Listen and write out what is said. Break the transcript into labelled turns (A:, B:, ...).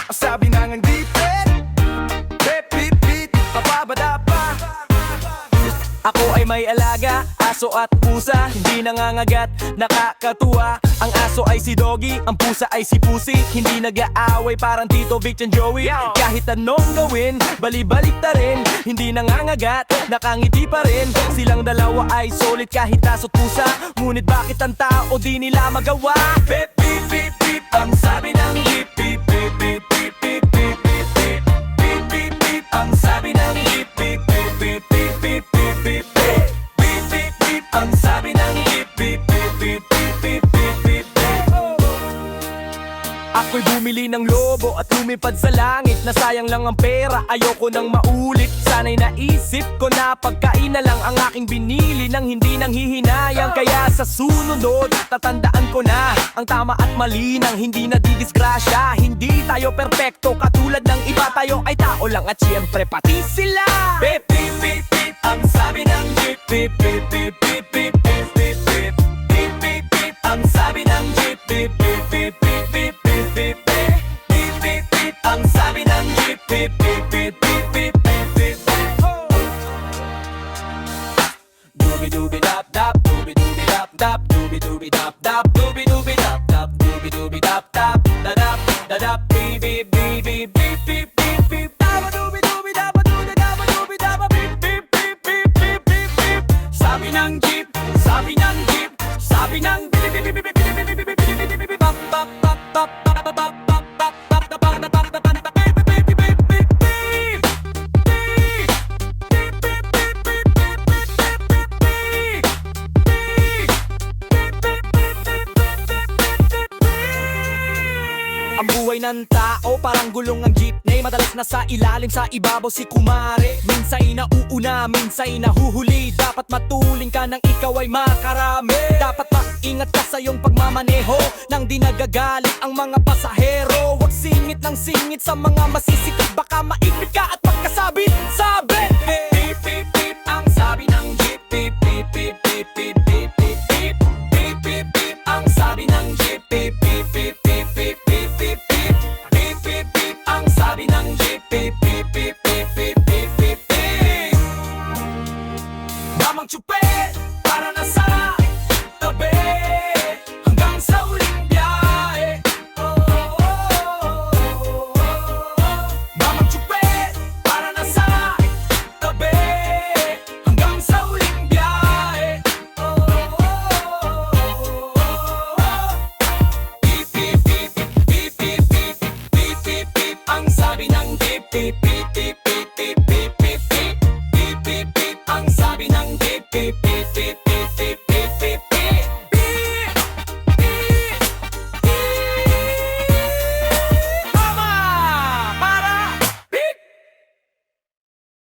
A: Sabi na ngang dipit, pip pip pip, papabada pa. Ako ay may alaga, aso at pusa, hindi nangangagat, nakakatuwa. Ang aso ay si Doggy, ang pusa ay si Pusi. Hindi nag-aaway parang Tito Vic and Joey. Kahit anong gawin, bali-balik ta rin. Hindi nangangagat, nakangiti pa rin. Silang dalawa ay solid kahit aso't pusa. Ngunit bakit ang tao di nila magawa? Pip pip pip pip, ang sabi ng pip pip pip pip pip pip pip pip pip pip pip pip, ang sabi ng pip pip pip pip pip pip pip pip pip pip pip pip, ang sabi ng pip pip pip pip pip pip pip pip pip. Ako'y bumili ng lobo at lumipad sa langit. Nasayang lang ang pera, ayoko nang maulit. Sana'y naisip ko na pagkain na lang ang aking binili nang hindi nang hihinayang. Kaya sa sunod, tatandaan ko na ang tama at mali nang hindi nadidisgrasya. Hindi tayo perpekto katulad ng iba, tayo ay tao lang at siyempre pati sila. Pip pip pip pip, ang sabi ng pip pip pip pip pip pip pip pip pip pip pip pip, ang sabi ng pip pip pip pip pip pip pip pip pip pip pip pip, ang sabi ng pip pip pip pip pip pip pip pip pip. Dooby dooby dap dap, dooby dooby dap dap, dooby dooby dap dap, dooby dooby dap dap, dooby dooby dap dap, da dap da dap, beep beep beep beep beep beep beep beep, daba dooby dooby daba dooby daba dooby daba, beep beep beep beep beep beep beep. Sabi ng jeep, sabi ng jeep, sabi ng beep beep beep beep beep beep beep beep beep beep, bap bap bap bap bap bap bap bap bap bap bap bap bap bap bap, beep beep beep beep beep beep beep beep beep beep beep beep beep. Ang buhay ng tao parang gulong ang jeepney. Madalas nasa ilalim, sa ibabaw si kumare. Minsa'y nauuna, minsa'y nahuhuli. Dapat matuling ka nang ikaw ay makarami. Dapat maingat ka sa iyong pagmamaneho nang di nagagalit ang mga pasahero. Huwag singit ng singit sa mga masisikip, baka maipit ka at pagkasabit. Sabi! Pip pip pip, ang sabi ng jeep. Pip pip pip pip pip pip pip pip pip pip pip, ang sabi ng jeep. Pip pip pip pip pip pip pip pip pip pip pip, ang sabi ng jeep. Pip pip pip pip pip pip pip pip. Damang tsupet para na sa tabi hanggang sa uling biyahe. Damang tsupet para na sa tabi hanggang sa uling biyahe. Pip pip pip pip pip pip pip pip pip, ang sabi ng pip pip pip